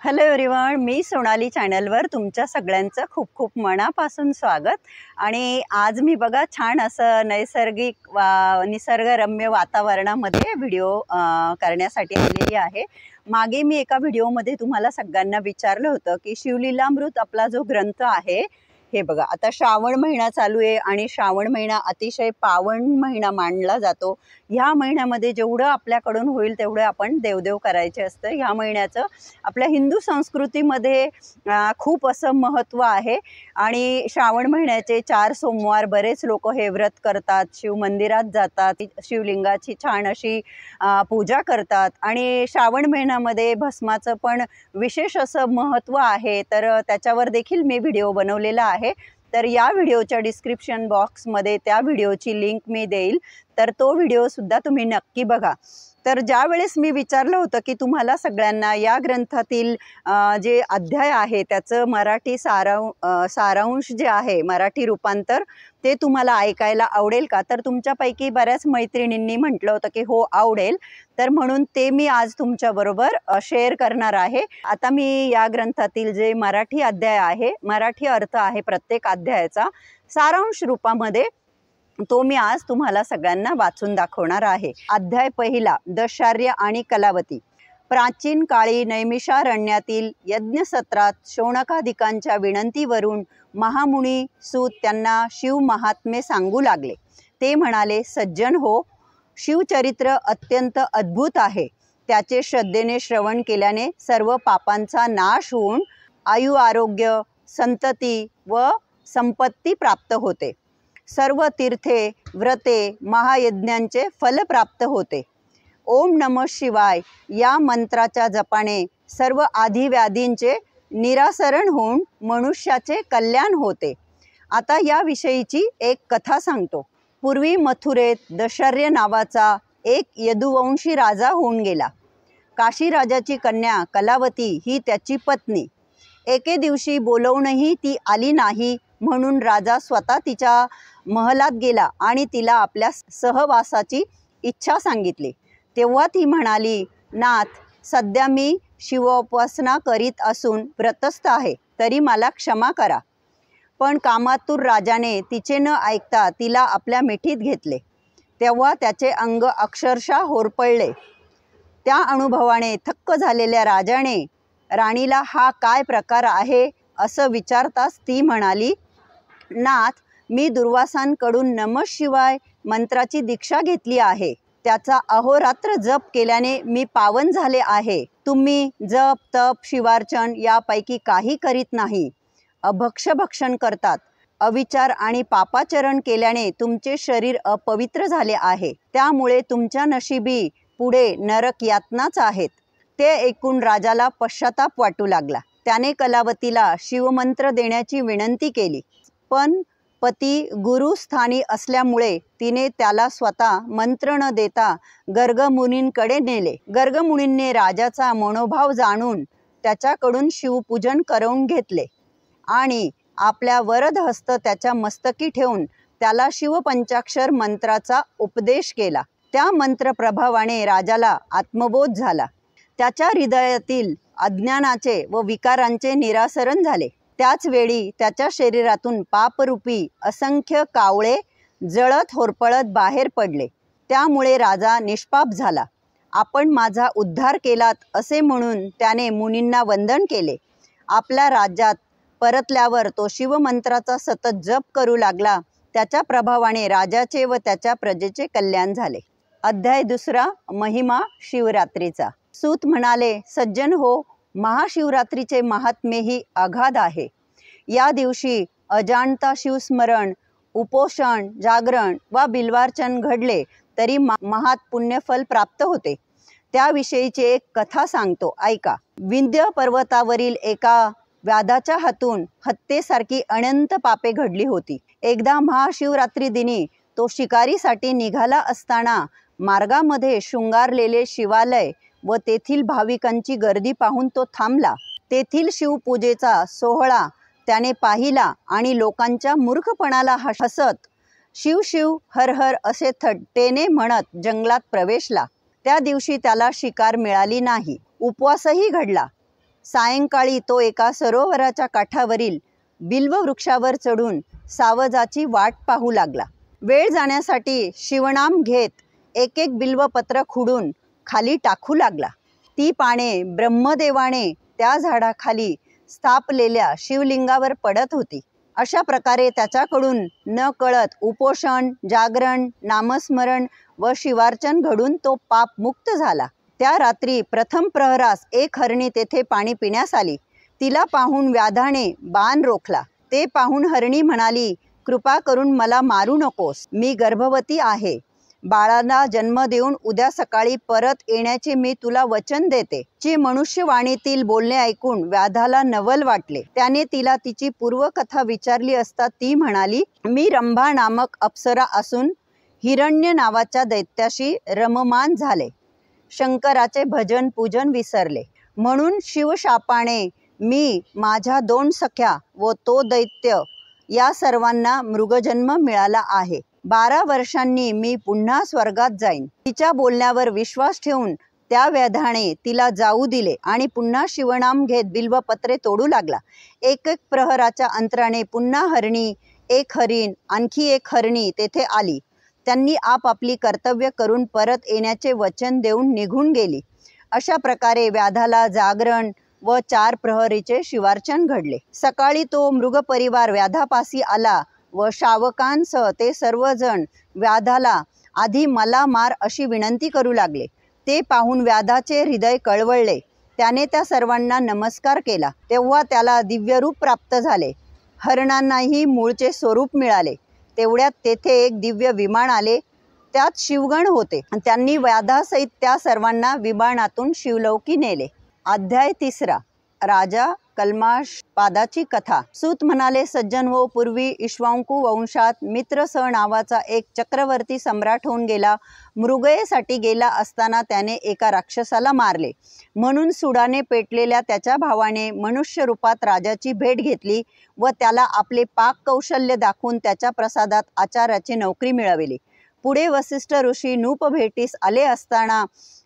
Hello everyone, मी सोनाली चॅनलवर तुमच्या सगळ्यांचं खूप खूप मनापासून स्वागत। आणि आज मी बघा छान असं नैसर्गिक निसर्गरम्य वातावरणामध्ये व्हिडिओ करण्यासाठी आलेली आहे। मागे मी एका व्हिडिओमध्ये तुम्हाला सगळ्यांना विचारलं होतं की शिवलीलामृत आपला जो ग्रंथ आहे, हे बघा आता श्रावण महिना चालू आहे आणि श्रावण महिना अतिशय पावन महिना मानला जातो। ह्या महिन्यामध्ये जेवढं आपल्याकडून होईल तेवढं आपण देवदेव करायचे असतं। ह्या महिन्याचं आपल्या हिंदू संस्कृतीमध्ये खूप असं महत्त्व आहे। आणि श्रावण महिन्याचे 4 सोमवार बरेच लोक हे व्रत करतात, शिव मंदिरात जातात, शिवलिंगाची छान अशी पूजा करतात। आणि श्रावण महिन्यामध्ये भस्माचं पण विशेष असं महत्त्व आहे, तर त्याच्यावर देखील मी व्हिडिओ बनवलेला आहे। तर या व्हिडिओच्या डिस्क्रिप्शन बॉक्समध्ये त्या व्हिडिओची लिंक मी देईल, तर तो व्हिडिओ सुद्धा तुम्ही नक्की बघा। तर ज्या वेळेस मी विचारलं होतं की तुम्हाला सगळ्यांना या ग्रंथातील जे अध्याय आहे त्याचं मराठी सारांश जे आहे, मराठी रूपांतर, ते तुम्हाला ऐकायला आवडेल का, तर तुमच्यापैकी बऱ्याच मैत्रिणींनी म्हटलं होतं की हो आवडेल। तर म्हणून ते मी आज तुमच्याबरोबर शेअर करणार आहे। आता मी या ग्रंथातील जे मराठी अध्याय आहे, मराठी अर्थ आहे प्रत्येक अध्यायाचा, सारांश रूपामध्ये तो मी आज तुम्हाला सगळ्यांना वाचून दाखवणार आहे। अध्याय पहिला, दशार्य आणि कलावती। प्राचीन काळी नैमिषारण्यातील यज्ञसत्रात शौनकादिकांच्या विनंतीवरून महामुनी सूत त्यांना शिव महात्म्य सांगू लागले। ते म्हणाले, सज्जन हो, शिवचरित्र अत्यंत अद्भुत आहे। त्याचे श्रद्धेने श्रवण केल्याने सर्व पापांचा नाश होऊन आयु, आरोग्य, संतती व संपत्ती प्राप्त होते। सर्व तीर्थे, व्रते, महायज्ञांचे फल प्राप्त होते। ओम नमः शिवाय या मंत्राच्या जपाने सर्व आधिव्याधींचे निरासरण होऊन मनुष्याचे कल्याण होते। आता याविषयीची एक कथा सांगतो। पूर्वी मथुरेत दशार्य नावाचा एक यदुवंशी राजा होऊन गेला। काशीराजाची कन्या कलावती ही त्याची पत्नी। एके दिवशी बोलवूनही ती आली नाही, म्हणून राजा स्वतः तिच्या महलात गेला आणि तिला आपल्या सहवासाची इच्छा सांगितली। तेव्हा ती म्हणाली, नाथ, सध्या मी शिवोपासना करीत असून व्रतस्थ आहे, तरी मला क्षमा करा। पण कामातूर राजाने तिचे न ऐकता तिला आपल्या मिठीत घेतले। तेव्हा त्याचे अंग अक्षरशः होरपळले। त्या अनुभवाने थक्क झालेल्या राजाने राणीला हा काय प्रकार आहे असं विचारताच ती म्हणाली, नाथ, मी दुर्वासांकडून नमः शिवाय मंत्राची दीक्षा घेतली आहे। त्याचा अहोरात्र जप केल्याने मी पावन झाले आहे। तुम्ही जप, तप, शिवार्चन यापैकी काही करीत नाही, अभक्षभक्षण करतात। अविचार आणि पापाचरण केल्याने तुमचे शरीर अपवित्र झाले आहे। त्यामुळे तुमच्या नशिबी पुढे नरक यातनाच आहेत। ते ऐकून राजाला पश्चाताप वाटू लागला। त्याने कलावतीला शिवमंत्र देण्याची विनंती केली, पण पती गुरुस्थानी असल्यामुळे तिने त्याला स्वतः मंत्र न देता गर्गमुनींकडे नेले। गर्गमुनींनी राजाचा मनोभाव जाणून त्याच्याकडून शिवपूजन करवून घेतले आणि आपल्या वरदहस्त त्याच्या मस्तकी ठेवून त्याला शिवपंचाक्षर मंत्राचा उपदेश केला। त्या मंत्रप्रभावाने राजाला आत्मबोध झाला। त्याच्या हृदयातील अज्ञानाचे व विकारांचे निरासरण झाले। त्याच वेळी त्याच्या शरीरातून पापरूपी असंख्य कावळे जळत होरपळत बाहेर पडले। त्यामुळे राजा निष्पाप झाला। आपण माझा उद्धार केलात असे म्हणून त्याने मुनींना वंदन केले। आपल्या राज्यात परतल्यावर तो शिवमंत्राचा सतत जप करू लागला। त्याच्या प्रभावाने राजाचे व त्याच्या प्रजेचे कल्याण झाले। अध्याय दुसरा, महिमा शिवरात्रीचा। सूत म्हणाले, सज्जन हो, महाशिवरात्रीचे महात्म्यही अगाध आहे। या दिवशी अजाणता शिवस्मरण, उपोषण, जागरण वा बिल्वार्चन घडले तरी महात पुण्यफल प्राप्त होते। त्याविषयीची एक कथा सांगतो, ऐका। विंध्य पर्वतावरील एका व्याधाच्या हातून हत्येसारखी अनंत पापे घडली होती। एकदा महाशिवरात्री दिनी तो शिकारीसाठी निघाला असताना मार्गामध्ये शृंगारलेले शिवालय व तेथील भाविकांची गर्दी पाहून तो थांबला। तेथील शिवपूजेचा सोहळा त्याने पाहिला आणि लोकांच्या मूर्खपणाला हसत शिव शिव हर हर असे थट्टेने म्हणत जंगलात प्रवेशला। त्या दिवशी त्याला शिकार मिळाली नाही। उपवासही घडला। सायंकाळी तो एका सरोवराच्या काठावरील बिल्व वृक्षावर चढून सावजाची वाट पाहू लागला. वेळ जाण्यासाठी शिवनाम घेत एक एक बिल्वपत्र खुडून खाली टाकू लागला. ती पाने ब्रह्मदेवाने त्या झाडाखाली स्थापलेल्या शिवलिंगावर पडत होती. अशा प्रकारे त्याच्याकडून न कळत उपोषण, जागरण, नामस्मरण व शिवार्चन घडून तो पापमुक्त झाला. त्या रात्री प्रथम प्रहरास एक हरणी तेथे पाणी पिण्यास आली. तिला पाहून व्याधाने बाण रोखला. ते पाहून हरणी म्हणाली, कृपा करून मला मारू नकोस, मी गर्भवती आहे. बाळाला जन्म देऊन उद्या सकाळी परत येण्याचे मी तुला वचन देते. ची मनुष्यवाणीतील बोलणे ऐकून व्याधाला नवल वाटले. त्याने तिला तिची पूर्वकथा विचारली असता ती म्हणाली, मी रंभा नामक अप्सरा असून हिरण्य नावाच्या दैत्याशी रममान झाले. शंकराचे भजन पूजन विसरले. म्हणून शिवशापाने मी, माझ्या 2 सख्या व तो दैत्य या सर्वांना मृगजन्म मिळाला आहे. 12 वर्षांनी मी पुन्हा स्वर्गात जाईन. तिच्या बोलण्यावर विश्वास ठेवून त्या व्याधाने तिला जाऊ दिले आणि पुन्हा शिवनाम घेत बिल्वपत्रे तोडू लागला. एक एक प्रहराच्या अंतराने पुन्हा हरणी, एक हरीण, आणखी एक हरणी तेथे आली. त्यांनी आपापली कर्तव्य करून परत येण्याचे वचन देऊन निघून गेली. अशा प्रकारे व्याधाला जागरण व 4 प्रहरीचे शिवार्चन घडले. सकाळी तो मृगपरिवार व्याधापासी आला व शावकांसह ते सर्वजण व्याधाला आधी मला मार अशी विनंती करू लागले. ते पाहून व्याधाचे हृदय कळवळले. त्याने त्या सर्वांना नमस्कार केला. तेव्हा त्याला दिव्यरूप प्राप्त झाले. हरणांनाही मूळचे स्वरूप मिळाले. तेवढ्यात तेथे एक दिव्य विमान आले. त्यात शिवगण होते. त्यांनी व्याधासहित त्या सर्वांना विमानातून शिवलोकी नेले. अध्याय 3. राजा कल्माषपादाची कथा. सूत म्हणाले, सज्जन हो, पूर्वी इक्ष्वाकू वंशात मित्रस नावाचा एक चक्रवर्ती सम्राट होऊन गेला. मृगयेसाठी गेला असताना त्याने एका राक्षसाला मारले. म्हणून सुडाने पेटलेल्या त्याच्या भावाने मनुष्य रूपात राजाची भेट घेतली व त्याला आपले पाक कौशल्य दाखवून त्याच्या प्रसादात आचार्याची नोकरी मिळवली. पुढे वसिष्ठ ऋषी नूप भेटीस आले असताना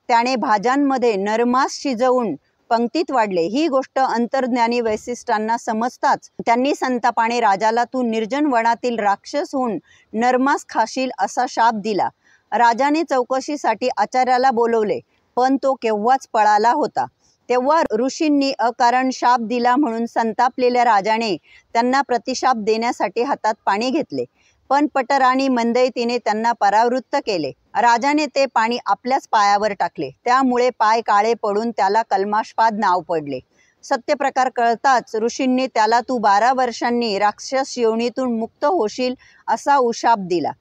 त्याने भाज्यांमध्ये नरमास शिजवून पंक्तीत वाढले. ही गोष्ट अंतर्ज्ञानी वैशिष्ट्यांना समजताच त्यांनी संतापाने राजाला तू निर्जन वनातील राक्षस होऊन नरमास खाशील असा शाप दिला. राजाने चौकशीसाठी आचार्याला बोलवले, पण तो केव्हाच पळाला होता. तेव्हा ऋषींनी अकारण शाप दिला म्हणून संतापलेल्या राजाने त्यांना प्रतिशाप देण्यासाठी हातात पाणी घेतले. पण पटराणी मंदयतीने त्यांना परावृत्त केले. राजाने ते पाणी आपल्याच पायावर टाकले. त्यामुळे पाय काळे पडून त्याला कल्माषपाद नाव पडले. सत्यप्रकार कळताच ऋषींनी त्याला तू 12 वर्षांनी राक्षस योनीतून मुक्त होशील असा उशाप दिला.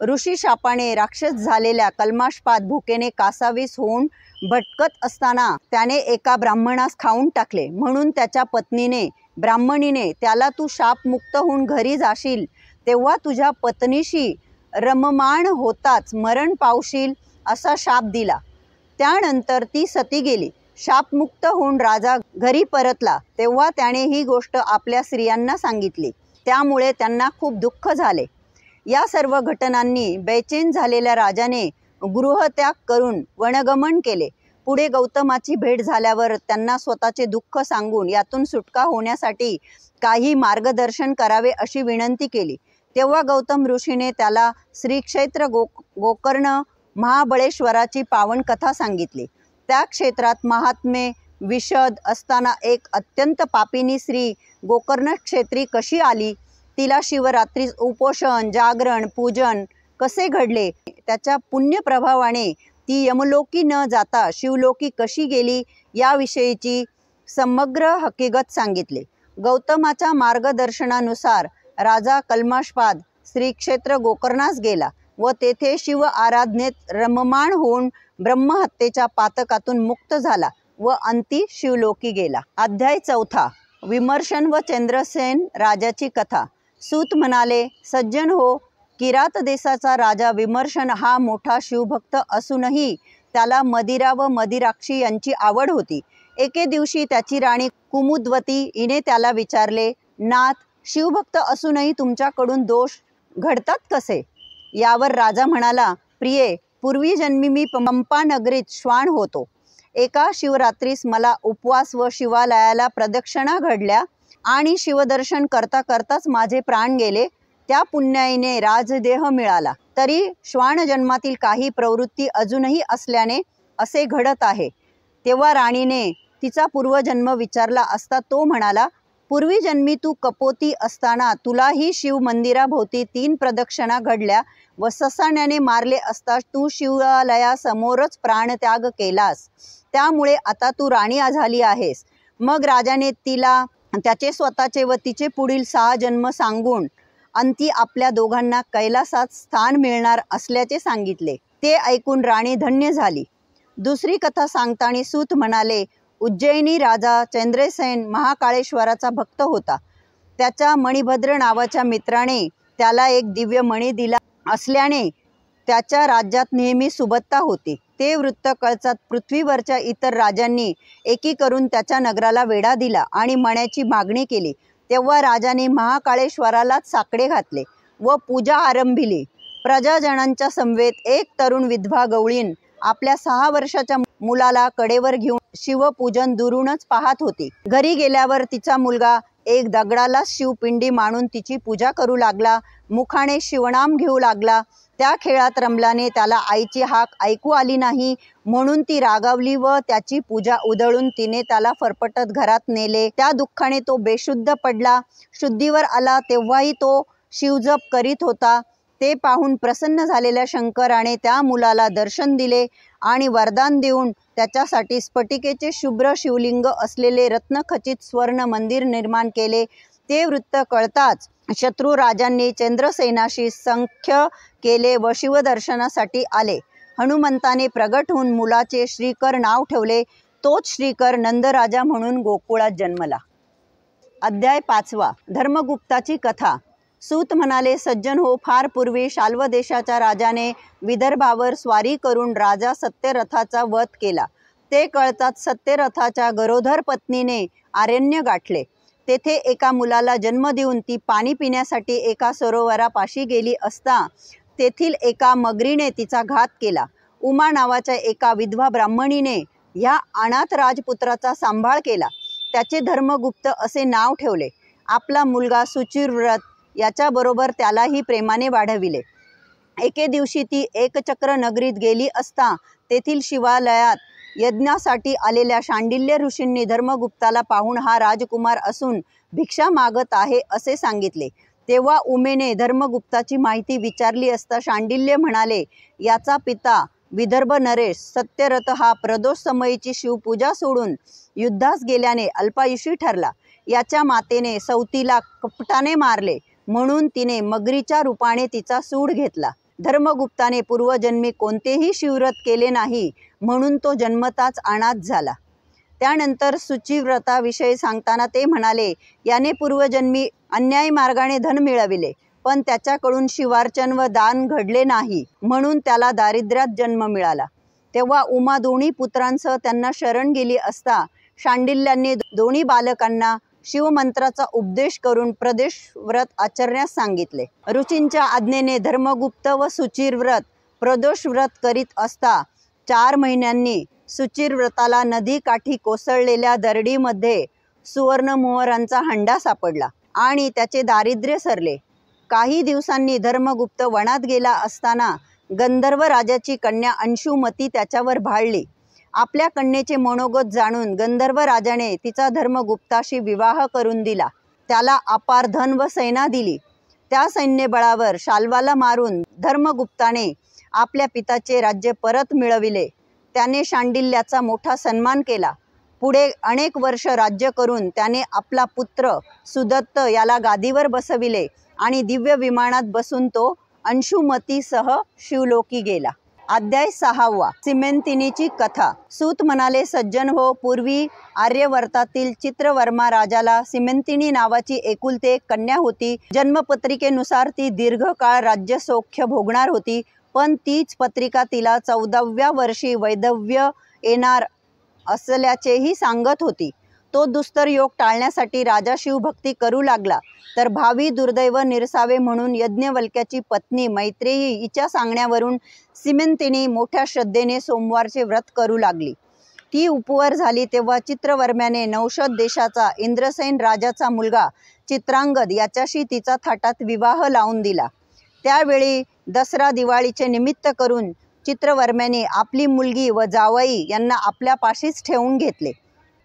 ऋषी शापाने राक्षस झालेल्या कल्माषपाद भुकेने कासावीस होऊन भटकत असताना त्याने एका ब्राह्मणास खाऊन टाकले. म्हणून त्याच्या पत्नीने ब्राह्मणीने त्याला तू शापमुक्त होऊन घरी जाशील तेव्हा तुझ्या पत्नीशी रममाण होताच मरण पावशील असा शाप दिला. त्यानंतर ती सती गेली. शापमुक्त होऊन राजा घरी परतला तेव्हा त्याने ही गोष्ट आपल्या स्त्रियांना सांगितली. त्यामुळे त्यांना खूप दुःख झाले. या सर्व घटनांनी बेचैन झालेल्या राजाने गृहत्याग करून वनगमन केले. पुढे गौतमाची भेट झाल्यावर त्यांना स्वतःचे दुःख सांगून यातून सुटका होण्यासाठी काही मार्गदर्शन करावे अशी विनंती केली. तेव्हा गौतम ऋषीने त्याला श्री क्षेत्र गोकर्ण महाबळेश्वराची पावन कथा सांगितली. त्या क्षेत्रात महात्मे विशद असताना एक अत्यंत पापिनी स्त्री गोकर्ण क्षेत्री कशी आली, तिला शिवरात्री उपोषण, जागरण, पूजन कसे घडले, त्याच्या पुण्यप्रभावाने ती यमलोकी न जाता शिवलोकी कशी गेली याविषयीची समग्र हकीकत सांगितली. गौतमाच्या मार्गदर्शनानुसार राजा कल्माषपाद श्री क्षेत्र गोकर्णास गेला व तेथे शिव आराधनेत रममाण होऊन ब्रह्महत्येच्या पातकातून मुक्त झाला व अंती शिवलोकी गेला. अध्याय 4. विमर्शन व चंद्रसेन राजाची कथा. सूत म्हणाले, सज्जन हो, किरात देशाचा राजा विमर्शन हा मोठा शिवभक्त असूनही त्याला मदिरा व मदिराक्षी यांची आवड होती. एके दिवशी त्याची राणी कुमुद्वती हिने त्याला विचारले, नाथ, शिवभक्त असूनही तुमच्याकडून दोष घडतात कसे? यावर राजा म्हणाला, प्रिये, पूर्वी जन्मी मी पंपा नगरीत श्वान होतो. एका शिवरात्रीस मला उपवास व शिवालयाला प्रदक्षिणा घडल्या आणि शिवदर्शन करता करताच माझे प्राण गेले. त्या पुण्याईने राजदेह मिळाला. तरी श्वान जन्मातील काही प्रवृत्ती अजूनही असल्याने असे घडत आहे. तेव्हा राणीने तिचा पूर्वजन्म विचारला असता तो म्हणाला, पूर्वी जन्मी तू कपोती असताना तुलाही शिव मंदिराभोवती 3 प्रदक्षिणा घडल्या व ससाण्याने मारले असता तू शिवालयासमोरच प्राणत्याग केलास. त्यामुळे आता तू राणी झाली आहेस. मग राजाने तिला त्याचे स्वतःचे व तिचे पुढील 6 जन्म सांगून अंती आपल्या दोघांना कैलासात स्थान मिळणार असल्याचे सांगितले. ते ऐकून राणी धन्य झाली. दुसरी कथा सांगताना सूत म्हणाले, उज्जैनी राजा चंद्रसेन महाकाळेश्वराचा भक्त होता. त्याच्या मणिभद्र नावाच्या मित्राने त्याला एक दिव्य मणी दिला असल्याने त्याच्या राज्यात नेहमी सुबत्ता होती. ते वृत्त कळताच पृथ्वीवरच्या इतर राजांनी एकी करून त्याच्या नगराला वेढा दिला आणि मण्याची मागणी केली. तेव्हा राजाने महाकाळेश्वरालाच साकडे घातले व पूजा आरंभिली. प्रजाजनांच्या समवेत एक तरुण विधवा गवळीण आपल्या 6 वर्षाच्या मुलाला कडेवर घेऊन शिवपूजन दुरूनच पाहत होती. घरी गेल्यावर तिचा मुलगा एक दगडाला शिवपिंडी मांडून तिची पूजा करू लागला. मुखाने शिवनाम घेऊ लागला. त्या खेळात रमल्याने त्याला आईची हाक ऐकू आली नाही, म्हणून ती रागावली व त्याची पूजा उधळून तिने त्याला फरफटत घरात नेले. त्या दुःखाने तो बेशुद्ध पडला. शुद्धीवर आला तेव्हाही तो शिवजप करीत होता. ते पाहून प्रसन्न झालेल्या शंकराने त्या मुलाला दर्शन दिले आणि वरदान देऊन त्याच्यासाठी स्फटिकेचे शुभ्र शिवलिंग असलेले रत्नखचित स्वर्ण मंदिर निर्माण केले. ते वृत्त कळताच शत्रू राजांनी चंद्रसेनाशी संख्य केले व शिवदर्शनासाठी आले. हनुमंताने प्रगट होऊन मुलाचे श्रीकर नाव ठेवले. तोच श्रीकर नंदराजा म्हणून गोकुळात जन्मला. अध्याय 5. धर्मगुप्ताची कथा. सूत म्हणाले, सज्जन हो, फार पूर्वी शाल्व देशाच्या राजाने विदर्भावर स्वारी करून राजा सत्यरथाचा वध केला. ते कळताच सत्यरथाच्या गरोदर पत्नीने आरण्य गाठले. तेथे एका मुलाला जन्म देऊन ती पाणी पिण्यासाठी एका सरोवरापाशी गेली असता तेथील एका मगरीने तिचा घात केला. उमा नावाच्या एका विधवा ब्राह्मणीने ह्या अनाथ राजपुत्राचा सांभाळ केला. त्याचे धर्मगुप्त असे नाव ठेवले. आपला मुलगा सुचिरव्रत याच्याबरोबर त्यालाही प्रेमाने वाढविले. एके दिवशी ती एकचक्र नगरीत गेली असता तेथील शिवालयात यज्ञासाठी आलेल्या शांडिल्य ऋषींनी धर्मगुप्ताला पाहून हा राजकुमार असून भिक्षा मागत आहे असे सांगितले. तेव्हा उमेने धर्मगुप्ताची माहिती विचारली असता शांडिल्य म्हणाले, याचा पिता विदर्भ नरेश सत्यरथ हा प्रदोष समयीची शिवपूजा सोडून युद्धास गेल्याने अल्पायुषी ठरला. याच्या मातेने सौतीला कपटाने मारले, म्हणून तिने मगरीच्या रूपाने तिचा सूड घेतला. धर्मगुप्ताने पूर्वजन्मी कोणतेही शिवव्रत केले नाही, म्हणून तो जन्मताच अनाथ झाला. त्यानंतर सुचिव्रताविषयी सांगताना ते म्हणाले, याने पूर्वजन्मी अन्याय मार्गाने धन मिळविले, पण त्याच्याकडून शिवार्चन व दान घडले नाही, म्हणून त्याला दारिद्र्यात जन्म मिळाला. तेव्हा उमा दोन्ही पुत्रांसह त्यांना शरण गेली असता शांडिल्यांनी दोन्ही बालकांना शिवमंत्राचा उपदेश करून प्रदेश व्रत आचरण्यास सांगितले. ऋषींच्या आज्ञेने धर्मगुप्त व सुचिरव्रत प्रदोष व्रत करीत असता 4 महिन्यांनी सुचिरव्रताला नदीकाठी कोसळलेल्या दरडीमध्ये सुवर्णमोहरांचा हंडा सापडला आणि त्याचे दारिद्र्य सरले. काही दिवसांनी धर्मगुप्त वनात गेला असताना गंधर्व राजाची कन्या अंशुमती त्याच्यावर भाळली. आपल्या कन्येचे मनोगत जाणून गंधर्व राजाने तिचा धर्मगुप्ताशी विवाह करून दिला. त्याला अपार धन व सेना दिली. त्या सैन्यबळावर शाल्वाला मारून धर्मगुप्ताने आपल्या पिताचे राज्य परत मिळविले. त्याने शांडिल्याचा मोठा सन्मान केला. पुढे अनेक वर्ष राज्य करून त्याने आपला पुत्र सुदत्त याला गादीवर बसविले आणि दिव्य विमानात बसून तो अंशुमतीसह शिवलोकी गेला. अध्याय 6. सिमेंतिनीची कथा. सूत म्हणाले, सज्जन हो, पूर्वी आर्यवर्तातील चित्रवर्मा राजाला सिमेंतिनी नावाची एकुलती एक कन्या होती. जन्मपत्रिकेनुसार ती दीर्घकाळ राज्यसौख्य भोगणार होती, पण तीच पत्रिका तिला 14व्या वर्षी वैधव्य येणार असल्याचेही सांगत होती. तो दुस्तर योग टाळण्यासाठी राजा शिवभक्ती करू लागला. तर भावी दुर्दैव निरसावे म्हणून यज्ञवल्क्याची पत्नी मैत्रेयी हिच्या सांगण्यावरून सिमेंतिनी मोठ्या श्रद्धेने सोमवारचे व्रत करू लागली. ती उपवर झाली तेव्हा चित्रवर्म्याने नौषध देशाचा इंद्रसेन राजाचा मुलगा चित्रांगद याच्याशी तिचा थाटात विवाह लावून दिला। त्यावेळी दसरा दिवाळीचे निमित्त करून चित्रवर्म्याने आपली मुलगी व जावई यांना आपल्या पाशीच ठेवून घेतले।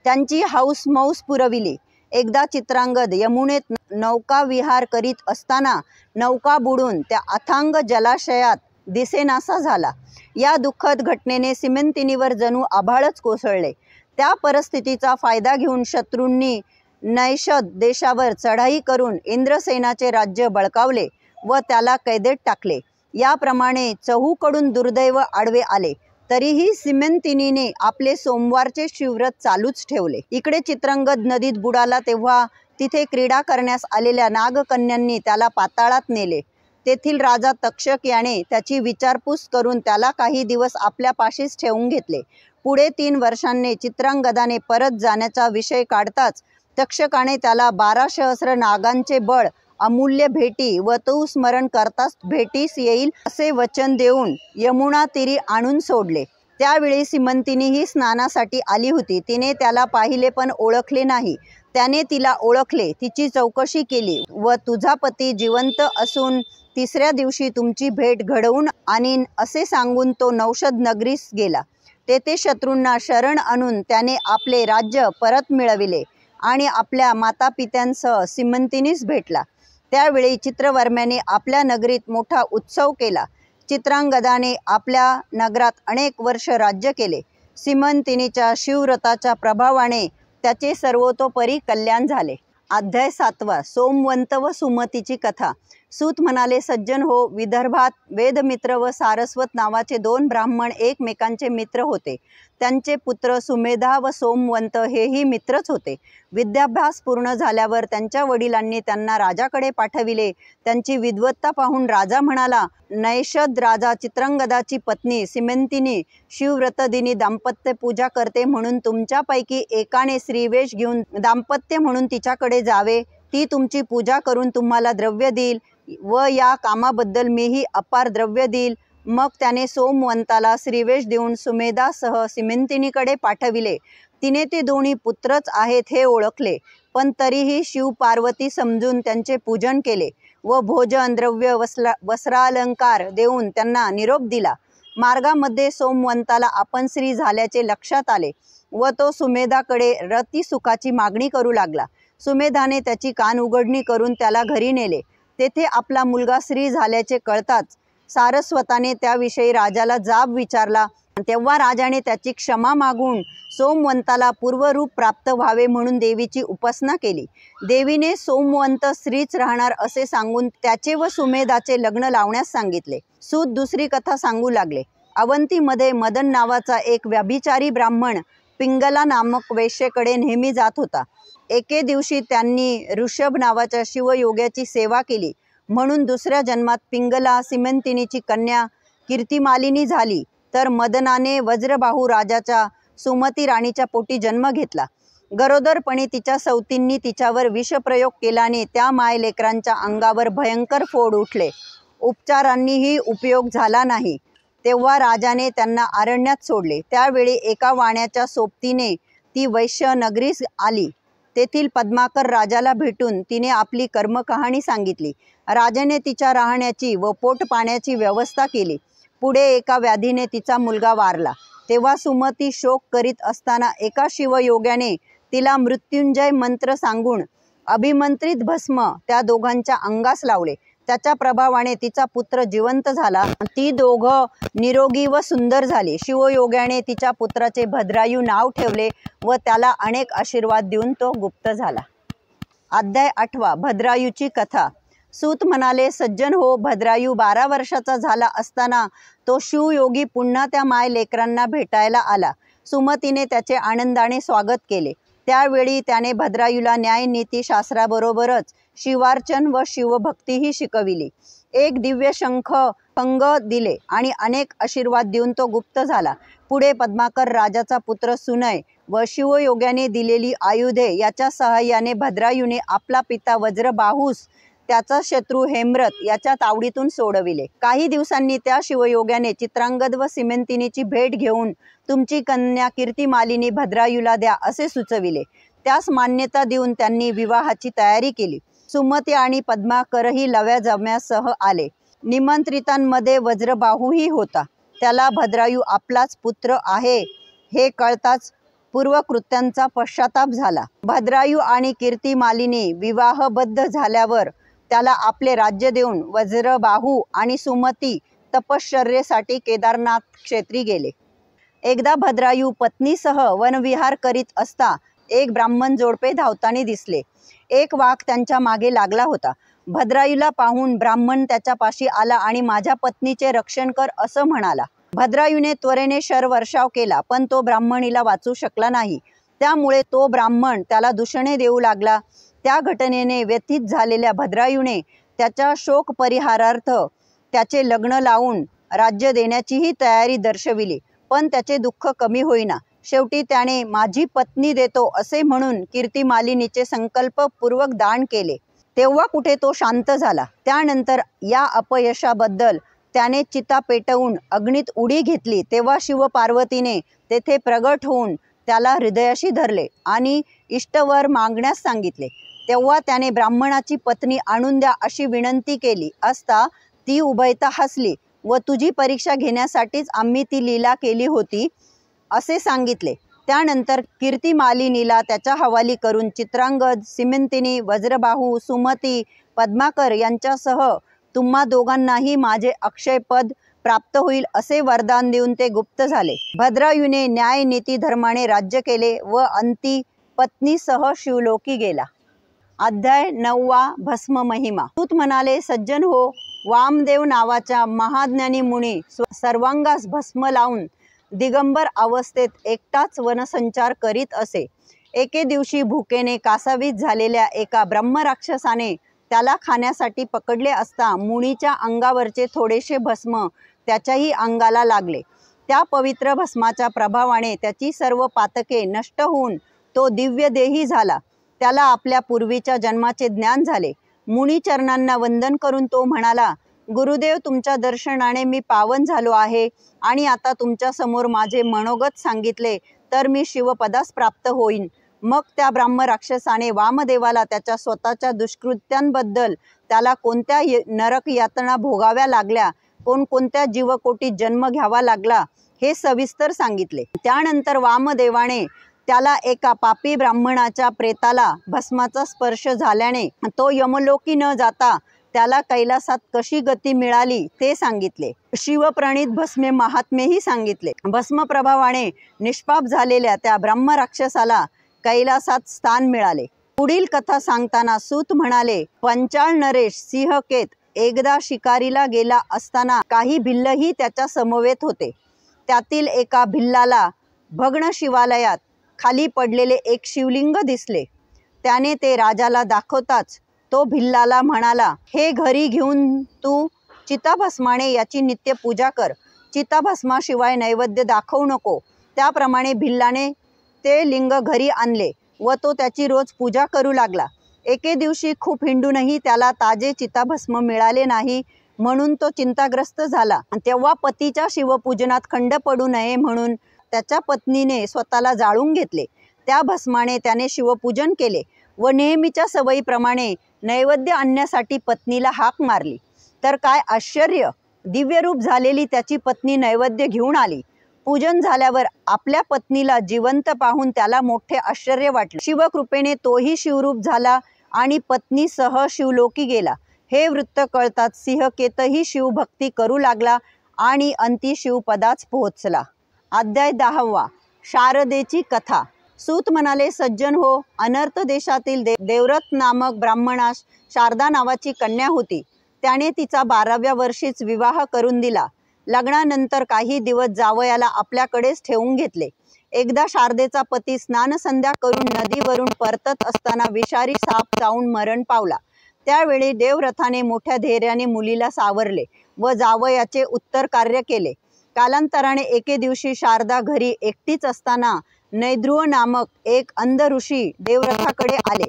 त्यांची हौस मौस पुरविली। एकदा चित्रांगद यमुनेत नौका विहार करीत असताना नौका बुडून त्या अथांग जलाशयात दिसेनासा झाला। या दुःखद घटनेने सिमेंतिनीवर जणू आभाळच कोसळले। त्या परिस्थितीचा फायदा घेऊन शत्रूंनी नैषद देशावर चढाई करून इंद्रसेनाचे राज्य बळकावले व त्याला कैदेत टाकले। याप्रमाणे चहूकडून दुर्दैव आडवे आले, तरीही सिमेंतिनीने आपले सोमवारचे शिवव्रत चालूच ठेवले। इकडे चित्रांगद नदीत बुडाला तेव्हा तिथे क्रीडा करण्यास आलेल्या नागकन्यांनी त्याला पाताळात नेले। तेथील राजा तक्षक याने त्याची विचारपूस करून त्याला काही दिवस आपल्या पाशीच ठेवून घेतले। पुढे 3 वर्षांनी चित्रांगदाने परत जाण्याचा विषय काढताच तक्षकाने त्याला 12 सहस्र नागांचे बळ, अमूल्य भेटी व तो स्मरण करताच भेटीस येईल असे वचन देऊन यमुना तीरी आणून सोडले। त्यावेळी सिमंतिनी ही स्नानासाठी आली होती। तिने त्याला पाहिले पण ओळखले नाही। त्याने तिला ओळखले, तिची चौकशी केली व तुझा पती जिवंत असून 3ऱ्या दिवशी तुमची भेट घडवून आणीन असे सांगून तो नौषध नगरीस गेला। तेथे शत्रूंना शरण आणून त्याने आपले राज्य परत मिळविले आणि आपल्या मातापित्यांसह सिमंतिनीस भेटला। त्यावेळी चित्रवर्म्याने आपल्या नगरीत मोठा उत्सव केला। चित्रांगदाने आपल्या नगरात अनेक वर्ष राज्य केले। सिमंतिनीच्या शिवव्रताच्या प्रभावाने त्याचे सर्वतोपरी कल्याण झाले। अध्याय 7 सोमवंत व सुमतीची कथा। सूत म्हणाले, सज्जन हो, विदर्भात वेदमित्र व सारस्वत नावाचे 2 ब्राह्मण एकमेकांचे मित्र होते। त्यांचे पुत्र सुमेधा व सोमवंत हेही मित्रच होते। विद्याभ्यास पूर्ण झाल्यावर त्यांच्या वडिलांनी त्यांना राजाकडे पाठविले। त्यांची विद्वत्ता पाहून राजा म्हणाला, नैषद राजा चित्रांगदाची पत्नी सिमेंतिनी शिवव्रतदिनी दाम्पत्य पूजा करते, म्हणून तुमच्यापैकी एकाने स्त्रीवेश घेऊन दाम्पत्य म्हणून तिच्याकडे जावे। ती तुमची पूजा करून तुम्हाला द्रव्य देईल व या कामाबद्दल मीही अपार द्रव्य देईल। मग त्याने सोमवंताला श्रीवेश देऊन सुमेधासह सिमेंतिनीकडे पाठविले। तिने ते दोन्ही पुत्रच आहेत हे ओळखले, पण तरीही शिव पार्वती समजून त्यांचे पूजन केले व भोजन द्रव्य वस्त्रालंकार देऊन त्यांना निरोप दिला। मार्गामध्ये सोमवंताला आपण स्त्री झाल्याचे लक्षात आले व तो सुमेधाकडे रतिसुखाची मागणी करू लागला। सुमेधाने त्याची कान उघडणी करून त्याला घरी नेले। तेथे आपला मुलगा स्त्री झाल्याचे कळताच सारस्वताने त्याविषयी राजाला जाब विचारला। तेव्हा राजाने त्याची क्षमा मागून सोमवंताला पूर्वरूप प्राप्त व्हावे म्हणून देवीची उपासना केली। देवीने सोमवंत स्त्रीच राहणार असे सांगून त्याचे व सुमेधाचे लग्न लावण्यास सांगितले। सूत दुसरी कथा सांगू लागले। अवंतीमध्ये मदन नावाचा एक व्यभिचारी ब्राह्मण पिंगला नामक वेश्येकडे नेहमी जात होता। एके दिवशी त्यांनी ऋषभ नावाच्या शिवयोग्याची सेवा केली, म्हणून दुसऱ्या जन्मात पिंगला सिमेंतिनीची कन्या कीर्तिमालिनी झाली। तर मदनाने वज्रबाहू राजाच्या सुमती राणीच्या पोटी जन्म घेतला। गरोदरपणी तिच्या सवतींनी तिच्यावर विषप्रयोग केल्याने त्या मायलेकरांच्या अंगावर भयंकर फोड उठले। उपचारांनीही उपयोग झाला नाही। तेव्हा राजाने त्यांना अरण्यात सोडले। त्यावेळी एका वाण्याच्या सोबतीने ती वैश्य नगरीस आली। तेथील पद्माकर राजाला भेटून तिने आपली कर्मकहाणी सांगितली। राजाने तिच्या राहण्याची व पोट पाण्याची व्यवस्था केली। पुढे एका व्याधीने तिचा मुलगा वारला। तेव्हा सुमती शोक करीत असताना एका शिवयोग्याने तिला मृत्युंजय मंत्र सांगून अभिमंत्रित भस्म त्या दोघांच्या अंगास लावले। त्याच्या प्रभावाने तिचा पुत्र जिवंत झाला। ती दोघं निरोगी व सुंदर झाली। शिवयोग्याने तिच्या पुत्राचे भद्रायू नाव ठेवले व त्याला अनेक आशीर्वाद देऊन तो गुप्त झाला। अध्याय 8 भद्रायूची कथा। सूत म्हणाले, सज्जन हो, भद्रायू 12 वर्षाचा झाला असताना तो शिवयोगी पुन्हा त्या मायलेकरांना भेटायला आला। सुमतीने त्याचे आनंदाने स्वागत केले। त्यावेळी त्याने भद्रायूला न्यायनीती शास्त्राबरोबरच शिवार्चन व शिवभक्तीही शिकविली। एक दिव्य शंख पंग दिले आणि अनेक आशीर्वाद देऊन तो गुप्त झाला। पुढे पद्माकर राजाचा पुत्र सुनय व शिवयोग्याने दिलेली आयुधे याच्या सहाय्याने भद्रायूने आपला पिता वज्रबाहूस त्याचा शत्रू हेमरथ याच्या तावडीतून सोडविले। काही दिवसांनी त्या शिवयोग्याने चित्रांगद व सिमेंतिनीची भेट घेऊन तुमची कन्या कीर्तिमालिनी भद्रायूला द्या असे सुचविले। त्यास मान्यता देऊन त्यांनी विवाहाची तयारी केली। सुमती आणि पद्माकरही लव्या जम्यासह आले। निमंत्रितांमध्ये वज्रबाहूही होता। त्याला भद्रायू आपलाच पुत्र आहे हे कळताच पूर्वकृत्यांचा पश्चाताप झाला। भद्रायू आणि कीर्तिमालिनी विवाहबद्ध झाल्यावर त्याला आपले राज्य देऊन वज्रबाहू आणि सुमती तपश्चर्येसाठी केदारनाथ क्षेत्री गेले। एकदा भद्रायू पत्नीसह वनविहार करीत असता एक ब्राह्मण जोडपे धावताना दिसले। एक वाघ त्यांच्या मागे लागला होता। भद्रायूला पाहून ब्राह्मण त्याच्यापाशी आला आणि माझ्या पत्नीचे रक्षण कर असं म्हणाला। भद्रायूने त्वरेने शरवर्षाव केला, पण तो ब्राह्मणीला वाचू शकला नाही। त्यामुळे तो ब्राह्मण त्याला दूषणे देऊ लागला। त्या घटनेने व्यथित झालेल्या भद्रायूने त्याच्या शोक परिहारार्थ त्याचे लग्न लावून राज्य देण्याचीही तयारी दर्शविली, पण त्याचे दुःख कमी होईना। शेवटी त्याने माझी पत्नी देतो असे म्हणून कीर्तिमालिनीचे संकल्पपूर्वक दान केले। तेव्हा कुठे तो शांत झाला। त्यानंतर या अपयशाबद्दल त्याने चिता पेटवून अग्नीत उडी घेतली। तेव्हा शिवपार्वतीने तेथे प्रगट होऊन त्याला हृदयाशी धरले आणि इष्टवर मागण्यास सांगितले। तेव्हा त्याने ब्राह्मणाची पत्नी आणून द्या अशी विनंती केली असता ती उभयता हसली व तुझी परीक्षा घेण्यासाठीच आम्ही ती लीला केली होती असे सांगितले। त्यानंतर कीर्तिमालिनीला त्याच्या हवाली करून चित्रांगद, सिमेंतिनी, वज्रबाहू, सुमती, पद्माकर यांच्यासह तुम्हा दोघांनाही माझे अक्षय पद प्राप्त होईल असे वरदान देऊन ते गुप्त झाले। भद्रायूने न्याय नीती धर्माने राज्य केले व अंती पत्नीसह शिवलोकी गेला। अध्याय 9 भस्म महिमा। सूत म्हणाले, सज्जन हो, वामदेव नावाच्या महाज्ञानी मुनी सर्वांगास भस्म लावून दिगंबर अवस्थेत एकटाच वनसंचार करीत असे। एके दिवशी भुकेने कासावीस झालेल्या एका ब्रह्मराक्षसाने त्याला खाण्यासाठी पकडले असता मुनीच्या अंगावरचे थोडेसे भस्म त्याच्याही अंगाला लागले। त्या पवित्र भस्माच्या प्रभावाने त्याची सर्व पातके नष्ट होऊन तो दिव्य देही झाला। त्याला आपल्या पूर्वीच्या जन्माचे ज्ञान झाले। मुनीचरणांना वंदन करून तो म्हणाला, गुरुदेव, तुमच्या दर्शनाने मी पावन झालो आहे आणि आता तुमच्या समोर माझे मनोगत सांगितले तर मी शिवपदास प्राप्त होईन। मग त्या ब्रह्मराक्षसाने वामदेवाला त्याच्या स्वतःच्या दुष्कृत्यांबद्दल त्याला कोणत्या नरक यातना भोगाव्या लागल्या, कोणकोणत्या जीवकोटीत जन्म घ्यावा लागला हे सविस्तर सांगितले। त्यानंतर वामदेवाने त्याला एका पापी ब्राह्मणाच्या प्रेताला भस्माचा स्पर्श झाल्याने तो यमलोकी न जाता त्याला कैलासात कशी गती मिळाली ते सांगितले। शिवप्रणीत भस्मे महात्मेही सांगितले। भस्म प्रभावाने निष्पाप झालेल्या त्या ब्रह्मराक्षसाला कैलासात स्थान मिळाले। पुढील कथा सांगताना सूत म्हणाले, पंचाळ नरेश सिंहकेत एकदा शिकारीला गेला असताना काही भिल्लही त्याच्या समवेत होते। त्यातील एका भिल्लाला भग्न शिवालयात खाली पडलेले एक शिवलिंग दिसले। त्याने ते राजाला दाखवताच तो भिल्लाला म्हणाला, हे घरी घेऊन तू चिताभस्माने याची नित्य पूजा कर। चिताभस्माशिवाय नैवेद्य दाखवू नको। त्याप्रमाणे भिल्लाने ते लिंग घरी आणले व तो त्याची रोज पूजा करू लागला। एके दिवशी खूप हिंडूनही त्याला ताजे चिताभस्म मिळाले नाही, म्हणून तो चिंताग्रस्त झाला। तेव्हा पतीच्या शिवपूजनात खंड पडू नये म्हणून त्याच्या पत्नीने स्वतःला जाळून घेतले। त्या भस्माने त्याने शिवपूजन केले व नेहमीच्या सवयीप्रमाणे नैवेद्य आणण्यासाठी पत्नीला हाक मारली। तर काय आश्चर्य, दिव्यरूप झालेली त्याची पत्नी नैवेद्य घेऊन आली। पूजन झाल्यावर आपल्या पत्नीला जिवंत पाहून त्याला मोठे आश्चर्य वाटले। शिवकृपेने तोही शिवरूप झाला आणि पत्नीसह शिवलोकी गेला। हे वृत्त कळताच सिंहकेतही शिवभक्ती करू लागला आणि अंती शिवपदाच पोहोचला। अध्याय 10 शारदेची कथा। सूत म्हणाले, सज्जन हो, अनर्थ देशातील देवरथ नामक ब्राह्मणास शारदा नावाची कन्या होती। त्याने तिचा 12व्या वर्षीच विवाह करून दिला। लग्नानंतर काही दिवस जावयाला आपल्याकडेच ठेवून घेतले। एकदा शारदेचा पती स्नानसंध्या करून नदीवरून परतत असताना विषारी साप चावून मरण पावला। त्यावेळी देवरथाने मोठ्या धैर्याने मुलीला सावरले व जावयाचे उत्तर कार्य केले। कालांतराने एके दिवशी शारदा घरी एकटीच असताना नैद्रुव नामक एक अंध ऋषी देवरथाकडे आले.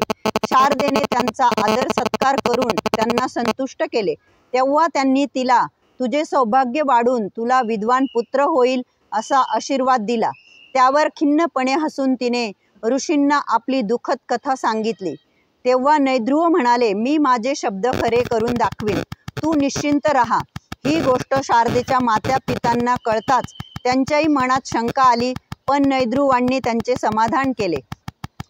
शारदेने त्यांचा आदर सत्कार करून त्यांना संतुष्ट केले. तेव्हा त्यांनी तिला तुझे सौभाग्य वाढून तुला विद्वान पुत्र होईल असा आशीर्वाद दिला. त्यावर खिन्नपणे हसून तिने ऋषींना आपली दुःखद कथा सांगितली. तेव्हा नैद्रुव म्हणाले, मी माझे शब्द खरे करून दाखवीन, तू निश्चिंत राहा. ही गोष्ट शारदेच्या माता पित्यांना कळताच त्यांच्याही मनात शंका आली, पण नैद्रुवांनी त्यांचे समाधान केले.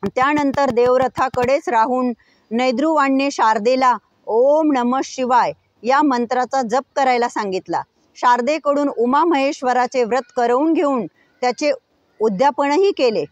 त्यानंतर देवरथाकडेच राहून नैद्रुवांनी शारदेला ओम नमः शिवाय या मंत्राचा जप करायला सांगितला. शारदेकडून उमामहेश्वराचे व्रत करवून घेऊन त्याचे उद्यापनही केले.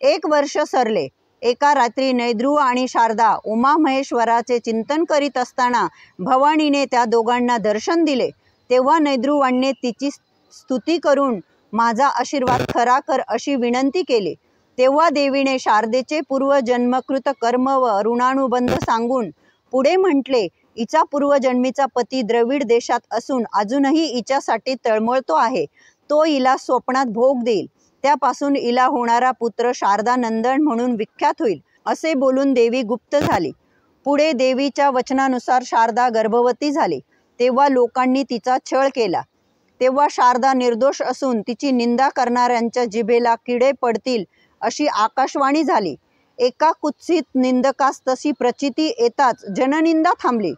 1 वर्ष सरले. एका रात्री नैद्रुव आणि शारदा उमामहेश्वराचे चिंतन करीत असताना भवानीने त्या दोघांना दर्शन दिले. तेव्हा नैद्रुवांनी तिची स्तुती करून माझा आशीर्वाद खरा कर अशी विनंती केली. तेव्हा देवीने शारदेचे पूर्वजन्मकृत कर्म व ऋणानुबंध सांगून पुढे म्हटले, हिचा पूर्वजन्मीचा पती द्रविड देशात असून अजूनही हिच्यासाठी तळमळतो आहे. तो हिला स्वप्नात भोग देईल. त्यापासून हिला होणारा पुत्र शारदा नंदन म्हणून विख्यात होईल. असे बोलून देवी गुप्त झाली. पुढे देवीच्या वचनानुसार शारदा गर्भवती झाली. तेव्हा लोकांनी तिचा छळ केला. तेव्हा शारदा निर्दोष असून तिची निंदा करणाऱ्यांच्या जिभेला किडे पडतील अशी आकाशवाणी झाली. एका कुत्सित निंदकास तशी प्रचिती येताच जननिंदा थांबली.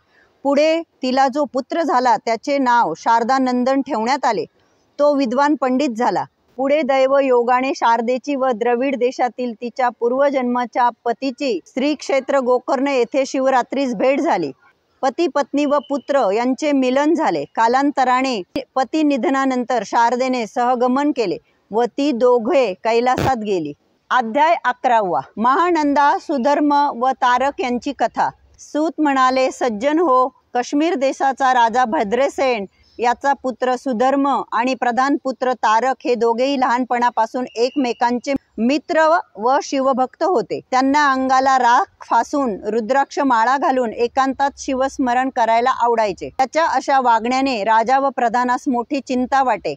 पुढे तिला जो पुत्र झाला त्याचे नाव शारदा नंदन ठेवण्यात आले. तो विद्वान पंडित झाला. पुढे दैव योगाने शारदेची व द्रविड देशातील तिच्या पूर्वजन्माच्या पतीची श्री क्षेत्र गोकर्ण येथे शिवरात्रीस भेट झाली. पती पत्नी व पुत्र यांचे मिलन झाले. कालांतराने पती निधनानंतर शारदेने सहगमन केले व ती दोघे कैलासात गेली. अध्याय 11. महानंदा, सुधर्म व तारक यांची कथा. सूत म्हणाले, सज्जन हो, काश्मीर देशाचा राजा भद्रसेन याचा पुत्र सुधर्म आणि प्रधान पुत्र तारक हे दोघेही लहानपणापासून एकमेकांचे मित्र व शिवभक्त होते. त्यांना अंगाला राख फासून रुद्राक्ष माळा घालून एकांतात शिवस्मरण करायला आवडायचे. त्याच्या अशा वागण्याने राजा व प्रधानास मोठी चिंता वाटे.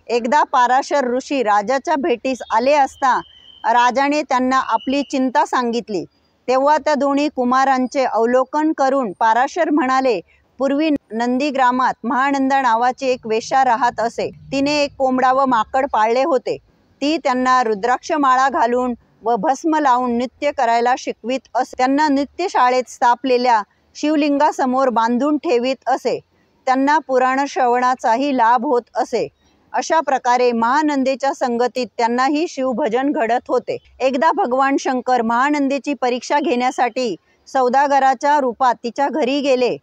एकदा पाराशर ऋषी राजाच्या भेटीस आले असता राजाने त्यांना आपली चिंता सांगितली. तेव्हा त्या दोन्ही कुमारांचे अवलोकन करून पाराशर म्हणाले, पूर्वी नंदीग्रामात महानंदा नावाची एक वेश्या राहत असे. तिने एक कोंबडा व माकड पाळले होते. ती त्यांना रुद्राक्ष माळा घालून व भस्म लावून नृत्य करायला शिकवित असे. त्यांना नृत्यशाळेत स्थापलेल्या शिवलिंगासमोर बांधून ठेवीत असे. त्यांना पुराण श्रवणाचाही लाभ होत असे. अशा प्रकारे महानंदेच्या संगतीत त्यांनाही शिवभजन घडत होते. एकदा भगवान शंकर महानंदेची परीक्षा घेण्यासाठी सौदागराच्या रूपात तिच्या घरी गेले.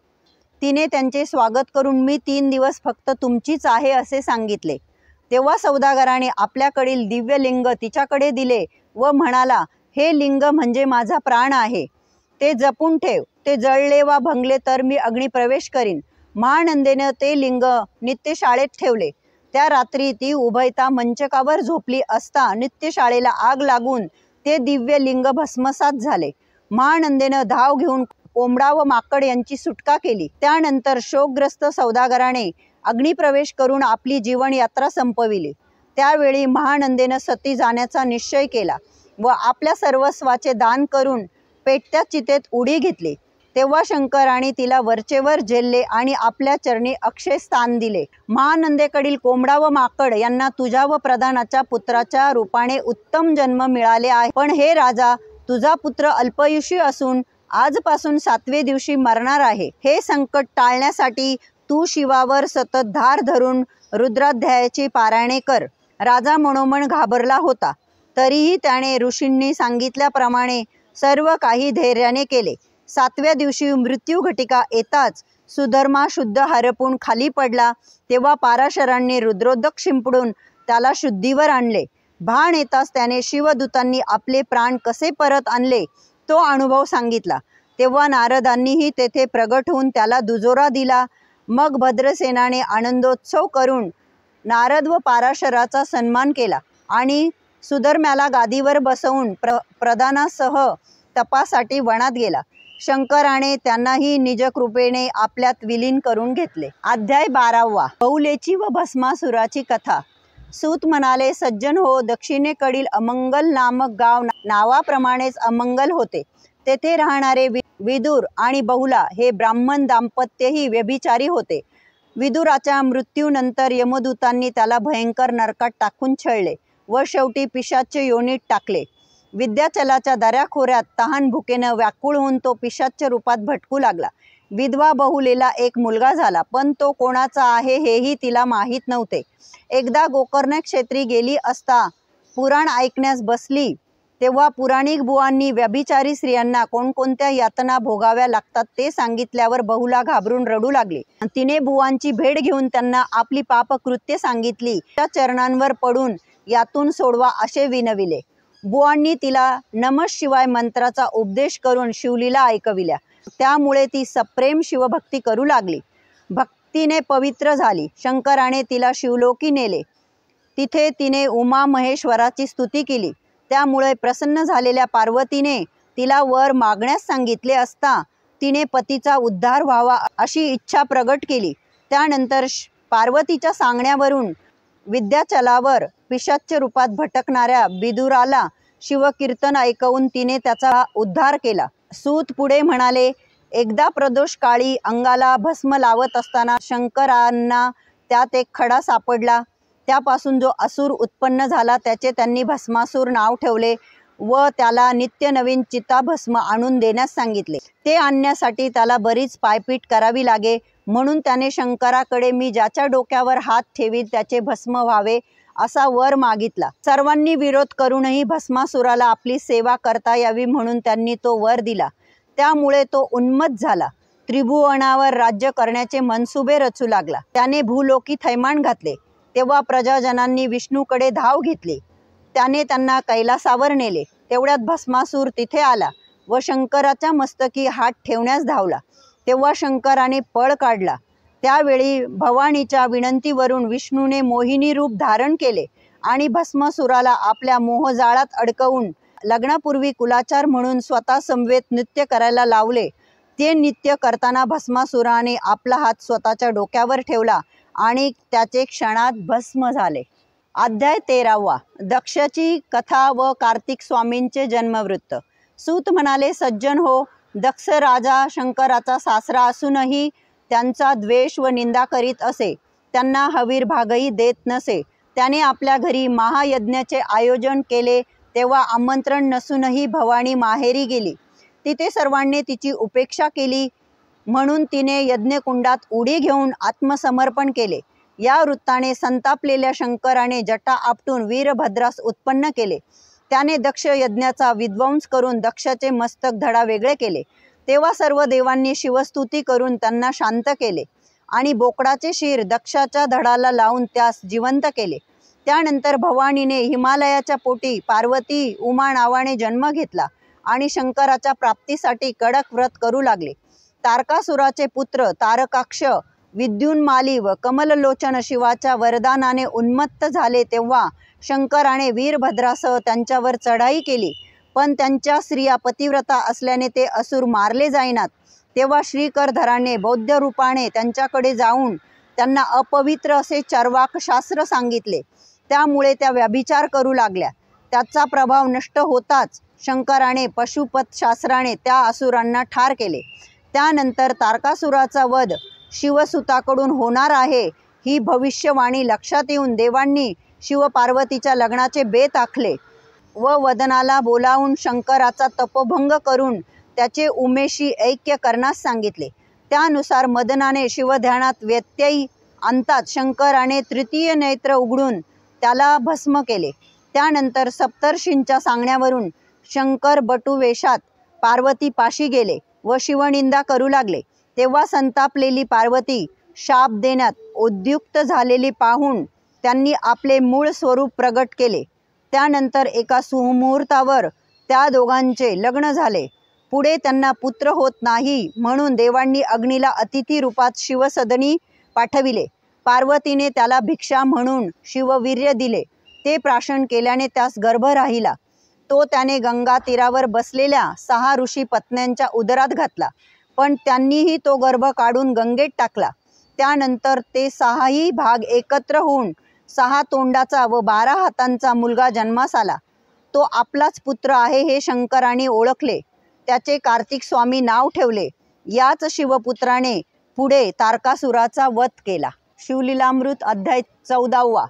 तिने त्यांचे स्वागत करून मी 3 दिवस फक्त तुमचीच आहे असे सांगितले. तेव्हा सौदागराने आपल्याकडील दिव्य लिंग तिच्याकडे दिले व म्हणाला, हे लिंग म्हणजे माझा प्राण आहे. ते जपून ठेव. ते जळले वा भंगले तर मी अग्निप्रवेश करीन. महानंदेने ते लिंग नित्यशाळेत ठेवले. त्या रात्री ती उभयता मंचकावर झोपली असता नित्यशाळेला आग लागून ते दिव्य लिंग भस्मसात झाले. महानंदेने धाव घेऊन कोंबडा व माकड यांची सुटका केली. त्यानंतर शोकग्रस्त सौदागराने अग्निप्रवेश करून आपली जीवन यात्रा संपविली. त्यावेळी महानंदेने सती जाण्याचा निश्चय केला व आपल्या सर्वस्वाचे दान करून पेटत्या चितेत उडी घेतली. तेव्हा शंकराने तिला वरचेवर झेलले आणि आपल्या चरणी अक्षय स्थान दिले. महानंदेकडील कोंबडा व माकड यांना तुझ्या व प्रधानाच्या पुत्राच्या रूपाने उत्तम जन्म मिळाले आहे. पण हे राजा, तुझा पुत्र अल्पयुषी असून आजपासून 7व्या दिवशी मरणार आहे. हे संकट टाळण्यासाठी तू शिवावर सतत धार धरून रुद्राध्यायाची पारायणे कर. राजा मनोमन घाबरला होता. तरीही त्याने ऋषींनी सांगितल्याप्रमाणे सर्व काही धैर्याने केले. 7व्या दिवशी मृत्यू घटिका येताच सुधर्मा शुद्ध हरपून खाली पडला. तेव्हा पाराशरांनी रुद्रोदक शिंपडून त्याला शुद्धीवर आणले. भान येताच त्याने शिवदूतांनी आपले प्राण कसे परत आणले तो अनुभव सांगितला. तेव्हा नारदांनीही तेथे प्रगट होऊन त्याला दुजोरा दिला. मग भद्रसेनाने आनंदोत्सव करून नारद व पाराशराचा सन्मान केला आणि सुधर्म्याला गादीवर बसवून प्रधानासह तपासाठी वनात गेला. शंकराने त्यांनाही निजकृपेने आपल्यात विलीन करून घेतले. अध्याय 12. बहुलेची व भस्मासुराची कथा. सूत म्हणाले, सज्जन हो, दक्षिणेकडील अमंगल नामक गाव नावाप्रमाणेच अमंगल होते. तेथे राहणारे विदुर आणि बहुला हे ब्राह्मण दाम्पत्यही व्यभिचारी होते. विदुराच्या मृत्यूनंतर यमदूतांनी त्याला भयंकर नरकात टाकून छळले व शेवटी पिशाच्य योनीत टाकले. विद्याचलाच्या दऱ्याखोऱ्यात तहान भुकेनं व्याकुळ होऊन तो पिशाच्य रूपात भटकू लागला. विधवा बहुलेला एक मुलगा झाला, पण तो कोणाचा आहे हेही तिला माहीत नव्हते. एकदा गोकर्ण क्षेत्री गेली असता पुराण ऐकण्यास बसली तेव्हा पुराणिक बुवांनी व्यभिचारी स्त्रियांना कोणकोणत्या यातना भोगाव्या लागतात ते सांगितल्यावर बहुला घाबरून रडू लागली. तिने बुवांची भेट घेऊन त्यांना आपली पापकृत्ये सांगितली. त्या चरणांवर पडून यातून सोडवा असे विनविले. बुवांनी तिला नमः शिवाय मंत्राचा उपदेश करून शिवलीला ऐकविल्या. त्यामुळे ती सप्रेम शिवभक्ती करू लागली. भक्तीने पवित्र झाली. शंकराने तिला शिवलोकी नेले. तिथे तिने उमा महेश्वराची स्तुती केली. त्यामुळे प्रसन्न झालेल्या पार्वतीने तिला वर मागण्यास सांगितले असता तिने पतीचा उद्धार व्हावा अशी इच्छा प्रगट केली. त्यानंतर पार्वतीच्या सांगण्यावरून विद्याचलावर पिशाच्य रूपात भटकणाऱ्या विदुराला शिवकीर्तन ऐकवून तिने त्याचा उद्धार केला. सूत पुढे म्हणाले, एकदा प्रदोष काळी अंगाला भस्म लावत असताना शंकरांना त्यात एक खडा सापडला. त्यापासून जो असुर उत्पन्न झाला त्याचे त्यांनी भस्मासूर नाव ठेवले व त्याला नित्य नवीन चिताभस्म आणून देण्यास सांगितले. ते आणण्यासाठी त्याला बरीच पायपीट करावी लागे, म्हणून त्याने शंकराकडे मी ज्याच्या डोक्यावर हात ठेवीन त्याचे भस्म व्हावे असा वर मागितला. सर्वांनी विरोध करूनही भस्मासुराला आपली सेवा करता यावी म्हणून त्यांनी तो वर दिला. त्यामुळे तो उन्मत्त झाला. त्रिभुवनावर राज्य करण्याचे मनसुबे रचू लागला. त्याने भूलोकी थैमान घातले. तेव्हा प्रजाजनांनी विष्णूकडे धाव घेतली. त्याने त्यांना कैलासावर नेले. तेवढ्यात भस्मासूर तिथे आला व शंकराच्या मस्तकी हात ठेवण्यास धावला. तेव्हा शंकराने पळ काढला. त्यावेळी भवानीच्या विनंतीवरून विष्णूने मोहिनी रूप धारण केले आणि भस्मासुराला आपल्या मोहजाळात अडकवून लग्नापूर्वी कुलाचार म्हणून स्वतः समवेत नृत्य करायला लावले. ते नृत्य करताना भस्मासुराने आपला हात स्वतःच्या डोक्यावर ठेवला आणि त्याचे क्षणात भस्म झाले. अध्याय 13. दक्षची कथा व कार्तिक स्वामींचे जन्मवृत्त. सूत म्हणाले, सज्जन हो, दक्ष राजा शंकराचा सासरा असूनही त्यांचा द्वेष व निंदा करीत असे. त्यांना हवीर भागही देत नसे. त्याने आपल्या घरी महायज्ञाचे आयोजन केले तेव्हा आमंत्रण नसूनही भवानी माहेरी गेली. तिथे सर्वांनी तिची उपेक्षा केली म्हणून तिने यज्ञकुंडात उडी घेऊन आत्मसमर्पण केले. या वृत्ताने संतापलेल्या शंकराने जटा आपटून वीरभद्रास उत्पन्न केले. त्याने दक्ष यज्ञाचा विध्वंस करून दक्षाचे मस्तक धडा वेगळे केले. तेव्हा सर्व देवांनी शिवस्तुती करून त्यांना शांत केले आणि बोकडाचे शिर दक्षाच्या धडाला लावून त्यास जिवंत केले. त्यानंतर भवानीने हिमालयाच्या पोटी पार्वती उमा नावाने जन्म घेतला आणि शंकराच्या प्राप्तीसाठी कडक व्रत करू लागले. तारकासुराचे पुत्र तारकाक्ष विद्युन्माली व कमललोचन शिवाच्या वरदानाने उन्मत्त झाले तेव्हा शंकराने वीरभद्रासह त्यांच्यावर चढाई केली. पण त्यांच्या स्त्रिया पतिव्रता असल्याने ते असुर मारले जाईनात. तेव्हा श्रीकरधराने बौद्ध रूपाने त्यांच्याकडे जाऊन त्यांना अपवित्र असे चर्वाक शास्त्र सांगितले. त्यामुळे त्या व्यभिचार करू लागल्या. त्याचा प्रभाव नष्ट होताच शंकराने पशुपत शास्त्राने त्या असुरांना ठार केले. त्यानंतर तारकासुराचा वध शिवसुताकडून होणार आहे ही भविष्यवाणी लक्षात येऊन देवांनी शिवपार्वतीच्या लग्नाचे बेत आखले व वदनाला बोलावून शंकराचा तपोभंग करून त्याचे उमेशी ऐक्य करण्यास सांगितले. त्यानुसार मदनाने शिवध्यानात व्यत्यय आणताच शंकराने तृतीय नेत्र उघडून त्याला भस्म केले. त्यानंतर सप्तर्षींच्या सांगण्यावरून शंकर बटुवेशात पार्वती पाशी गेले व शिवनिंदा करू लागले. तेव्हा संतापलेली पार्वती शाप देण्यात उद्युक्त झालेली पाहून त्यांनी आपले मूळ स्वरूप प्रगट केले. त्यानंतर एका सुमुहूर्तावर त्या दोघांचे लग्न झाले. पुढे त्यांना पुत्र होत नाही म्हणून देवांनी अग्नीला अतिथी रूपात शिवसदनी पाठविले. पार्वतीने त्याला भिक्षा म्हणून शिववीर्य दिले. ते प्राशन केल्याने त्यास गर्भ राहिला. तो त्याने गंगा तीरावर बसलेल्या 6 ऋषी पत्न्यांच्या उदरात घातला. पण त्यांनीही तो गर्भ काढून गंगेत टाकला. त्यानंतर ते 6ही भाग एकत्र होऊन 6 तोंडाचा व 12 हातांचा मुलगा जन्मास आला. तो आपलाच पुत्र आहे हे शंकराने ओळखले. त्याचे कार्तिक स्वामी नाव ठेवले. याच शिवपुत्राने पुढे तारकासुराचा वध केला. शिवलीलामृत अध्याय 14वा.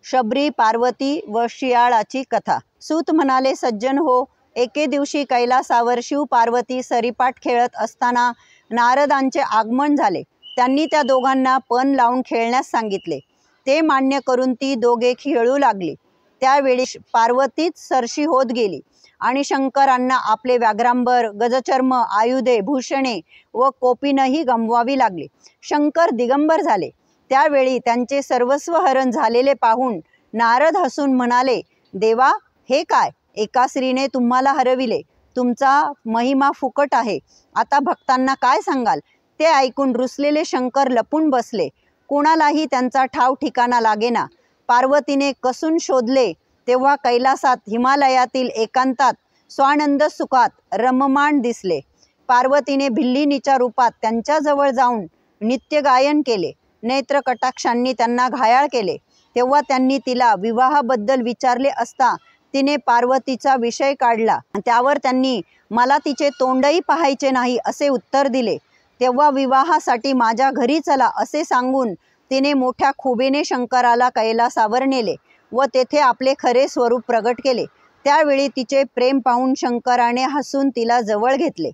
शबरी, पार्वती व शियाळाची कथा. सूत म्हणाले, सज्जन हो, एके दिवशी कैलासावर शिव पार्वती सरीपाठ खेळत असताना नारदांचे आगमन झाले. त्यांनी त्या दोघांना पण लावून खेळण्यास सांगितले. ते मान्य करून ती दोघे खेळू लागली. त्यावेळी पार्वतीच सरशी होत गेली आणि शंकरांना आपले व्याघ्रांबर, गजचर्म, आयुधे, भूषणे व कोपिनही गमवावी लागली. शंकर दिगंबर झाले. त्यावेळी त्यांचे सर्वस्व हरण झालेले पाहून नारद हसून म्हणाले, देवा, हे काय? एका स्त्रीने तुम्हाला हरविले. तुमचा महिमा फुकट आहे. आता भक्तांना काय सांगाल? ते ऐकून रुसलेले शंकर लपून बसले. कोणालाही त्यांचा ठाव ठिकाणा लागेना. पार्वतीने कसून शोधले तेव्हा कैलासात हिमालयातील एकांतात स्वानंद सुखात रममाण दिसले. पार्वतीने भिल्लिनीच्या रूपात त्यांच्याजवळ जाऊन नित्य गायन केले. नेत्र कटाक्षांनी त्यांना घायाळ केले. तेव्हा त्यांनी तिला विवाहाबद्दल विचारले असता तिने पार्वतीचा विषय काढला. त्यावर त्यांनी मला तिचे तोंडही पाहायचे नाही असे उत्तर दिले. तेव्हा विवाहासाठी माझ्या घरी चला असे सांगून तिने मोठ्या खुबेने शंकराला कैलासावर नेले व तेथे आपले खरे स्वरूप प्रगट केले. त्यावेळी तिचे प्रेम पाहून शंकराने हसून तिला जवळ घेतले.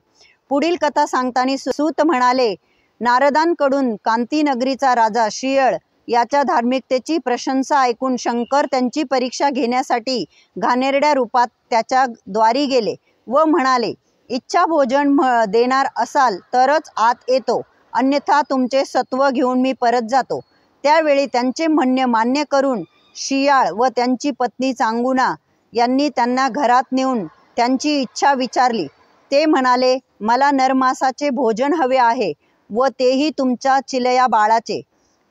पुढील कथा सांगताना सूत म्हणाले, नारदांकडून कांतीनगरीचा राजा शियळ याच्या धार्मिकतेची प्रशंसा ऐकून शंकर त्यांची परीक्षा घेण्यासाठी घाणेरड्या रूपात त्याच्या द्वारी गेले व म्हणाले, इच्छा भोजन देणार असाल तरच आत येतो, अन्यथा तुमचे सत्व घेऊन मी परत जातो. त्यावेळी त्यांचे म्हणणे मान्य करून शियाळ व त्यांची पत्नी चांगुना यांनी त्यांना घरात नेऊन त्यांची इच्छा विचारली. ते म्हणाले, मला नरमासाचे भोजन हवे आहे व तेही तुमच्या चिलया बाळाचे.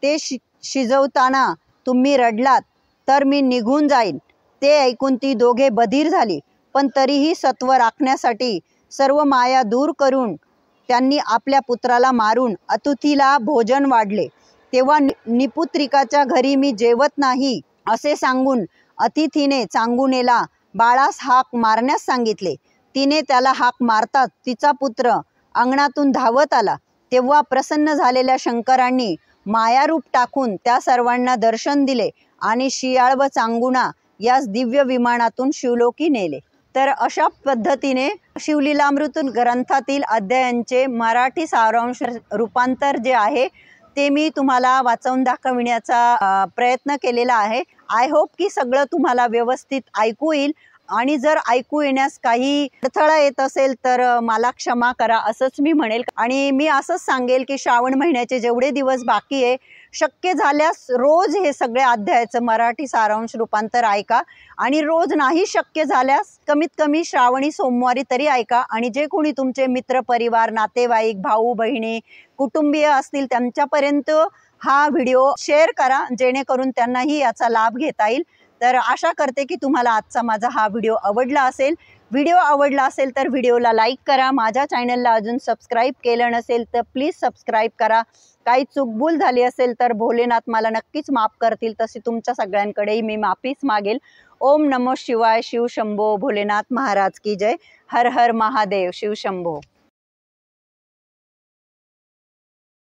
ते शिजवताना तुम्ही रडलात तर मी निघून जाईन. ते ऐकून ती दोघे बधीर झाली. पण तरीही सत्व राखण्यासाठी सर्व माया दूर करून त्यांनी आपल्या पुत्राला मारून अतिथीला भोजन वाढले. तेव्हा निपुत्रिकाच्या घरी मी जेवत नाही असे सांगून अतिथीने चांगुनेला बाळास हाक मारण्यास सांगितले. तिने त्याला हाक मारताच तिचा पुत्र अंगणातून धावत आला. तेव्हा प्रसन्न झालेल्या शंकरांनी मायारूप टाकून त्या सर्वांना दर्शन दिले आणि शियाळ व चांगुना यास दिव्य विमानातून शिवलोकी नेले. तर अशा पद्धतीने शिवलीलामृत ग्रंथातील अध्यायांचे मराठी सारांश रूपांतर जे आहे ते मी तुम्हाला वाचवून दाखविण्याचा प्रयत्न केलेला आहे. आय होप की सगळं तुम्हाला व्यवस्थित ऐकू येईल आणि जर ऐकू येण्यास काही अडथळा येत असेल तर मला क्षमा करा असंच मी म्हणेल. आणि मी असंच सांगेल की श्रावण महिन्याचे जेवढे दिवस बाकी आहे शक्य झाल्यास रोज हे सगळे अध्यायाचं मराठी सारांश रूपांतर ऐका आणि रोज नाही शक्य झाल्यास कमीत कमी श्रावणी सोमवारी तरी ऐका. आणि जे कोणी तुमचे मित्र, परिवार, नातेवाईक, भाऊ बहिणी, कुटुंबीय असतील त्यांच्यापर्यंत हा व्हिडिओ शेअर करा जेणेकरून त्यांनाही याचा लाभ घेता येईल. तर आशा करते की तुम्हाला आजचा माझा हा व्हिडिओ आवडला असेल. व्हिडिओ आवडला असेल तर व्हिडिओला लाईक करा. माझ्या चॅनलला अजून सबस्क्राईब केलं नसेल तर प्लीज सबस्क्राईब करा. काही चूकभूल झाली असेल तर भोलेनाथ मला नक्कीच माफ करतील. तसे तुमच्या सगळ्यांकडेही मी माफीच मागेल. ओम नमो शिवाय. शिव शंभो. भोलेनाथ महाराज की जय. हर हर महादेव. शिव शंभो.